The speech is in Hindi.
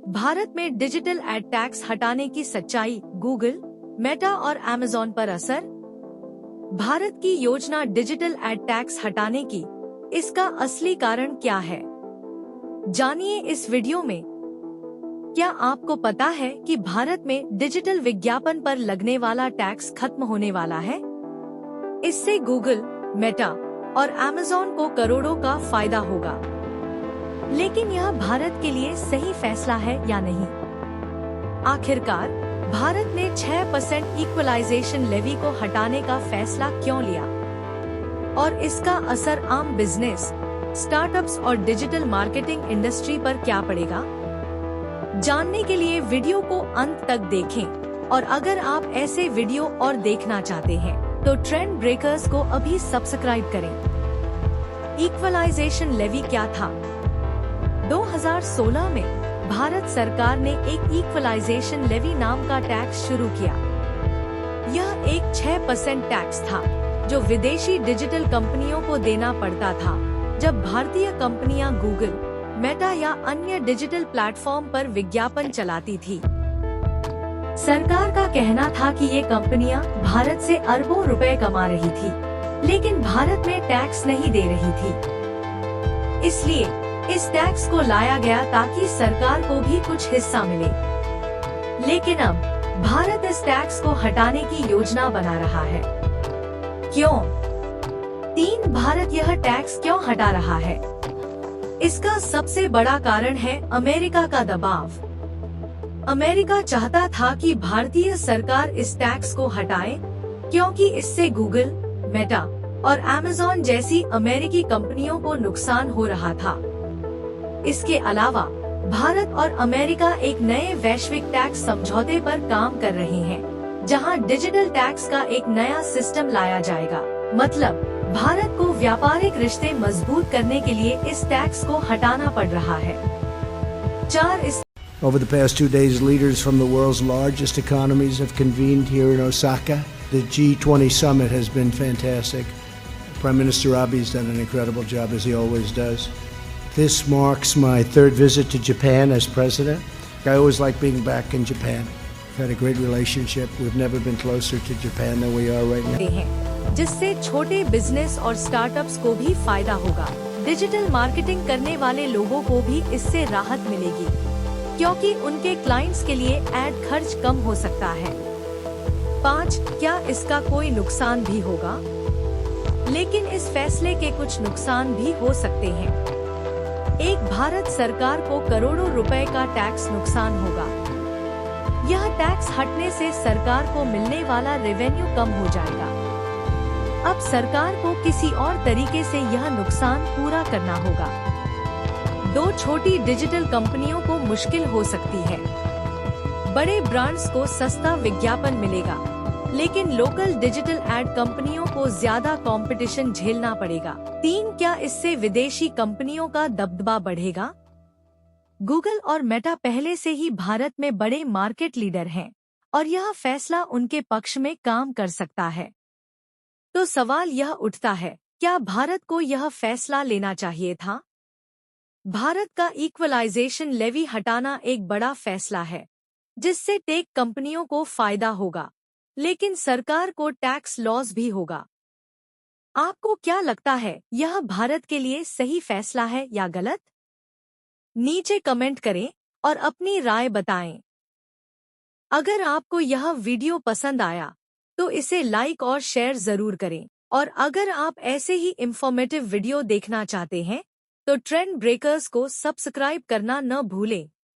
भारत में डिजिटल एड टैक्स हटाने की सच्चाई, गूगल, मेटा और अमेज़न पर असर। भारत की योजना डिजिटल एड टैक्स हटाने की, इसका असली कारण क्या है? जानिए इस वीडियो में। क्या आपको पता है कि भारत में डिजिटल विज्ञापन पर लगने वाला टैक्स खत्म होने वाला है? इससे गूगल, मेटा और अमेज़न को करोड़ों का फायदा होगा। लेकिन यह भारत के लिए सही फैसला है या नहीं? आखिरकार भारत ने 6% इक्वलाइजेशन लेवी को हटाने का फैसला क्यों लिया? और इसका असर आम बिजनेस, स्टार्टअप्स और डिजिटल मार्केटिंग इंडस्ट्री पर क्या पड़ेगा? जानने के लिए वीडियो को अंत तक देखें और अगर आप ऐसे वीडियो और देखना चाहते हैं तो ट्रेंड ब्रेकर्स को अभी सब्सक्राइब करें। इक्वलाइजेशन लेवी क्या था? 2016 में भारत सरकार ने एक इक्वलाइजेशन लेवी नाम का टैक्स शुरू किया। यह एक 6% टैक्स था जो विदेशी डिजिटल कंपनियों को देना पड़ता था जब भारतीय कंपनियां गूगल, मेटा या अन्य डिजिटल प्लेटफॉर्म पर विज्ञापन चलाती थी। सरकार का कहना था कि ये कंपनियां भारत से अरबों रुपए कमा रही थी, लेकिन भारत में टैक्स नहीं दे रही थी। इसलिए इस टैक्स को लाया गया ताकि सरकार को भी कुछ हिस्सा मिले। लेकिन अब भारत इस टैक्स को हटाने की योजना बना रहा है। क्यों? भारत यह टैक्स क्यों हटा रहा है? इसका सबसे बड़ा कारण है अमेरिका का दबाव। अमेरिका चाहता था कि भारतीय सरकार इस टैक्स को हटाए क्योंकि इससे गूगल, मेटा और अमेज़न जैसी अमेरिकी कंपनियों को नुकसान हो रहा था। इसके अलावा भारत और अमेरिका एक नए वैश्विक टैक्स समझौते पर काम कर रहे हैं, जहां डिजिटल टैक्स का एक नया सिस्टम लाया जाएगा। मतलब भारत को व्यापारिक रिश्ते मजबूत करने के लिए इस टैक्स को हटाना पड़ रहा है। Over the past 2 days, leaders from the world's largest economies have convened here in Osaka. The G20 summit has been fantastic. Prime Minister Abe's done an incredible job, as he always does. This marks my 3rd visit to Japan as president. I always like being back in Japan. We've had a great relationship. We've never been closer to Japan than we are right now. जिससे छोटे बिजनेस और स्टार्टअप्स को भी फायदा होगा। डिजिटल मार्केटिंग करने वाले लोगों को भी इससे राहत मिलेगी, क्योंकि उनके क्लाइंट्स के लिए एड खर्च कम हो सकता है। 5. क्या इसका कोई नुकसान भी होगा? लेकिन इस फैसले के कुछ नुकसान भी हो सकते हैं। एक, भारत सरकार को करोड़ों रुपए का टैक्स नुकसान होगा। यह टैक्स हटने से सरकार को मिलने वाला रेवेन्यू कम हो जाएगा। अब सरकार को किसी और तरीके से यह नुकसान पूरा करना होगा। 2, छोटी डिजिटल कंपनियों को मुश्किल हो सकती है। बड़े ब्रांड्स को सस्ता विज्ञापन मिलेगा, लेकिन लोकल डिजिटल एड कंपनियों को ज्यादा कंपटीशन झेलना पड़ेगा। 3, क्या इससे विदेशी कंपनियों का दबदबा बढ़ेगा? गूगल और मेटा पहले से ही भारत में बड़े मार्केट लीडर हैं और यह फैसला उनके पक्ष में काम कर सकता है। तो सवाल यह उठता है, क्या भारत को यह फैसला लेना चाहिए था? भारत का इक्वलाइजेशन लेवी हटाना एक बड़ा फैसला है, जिससे टेक कंपनियों को फायदा होगा, लेकिन सरकार को टैक्स लॉस भी होगा। आपको क्या लगता है, यह भारत के लिए सही फैसला है या गलत? नीचे कमेंट करें और अपनी राय बताएं। अगर आपको यह वीडियो पसंद आया तो इसे लाइक और शेयर जरूर करें, और अगर आप ऐसे ही इंफॉर्मेटिव वीडियो देखना चाहते हैं तो ट्रेंड ब्रेकर्स को सब्सक्राइब करना न भूलें।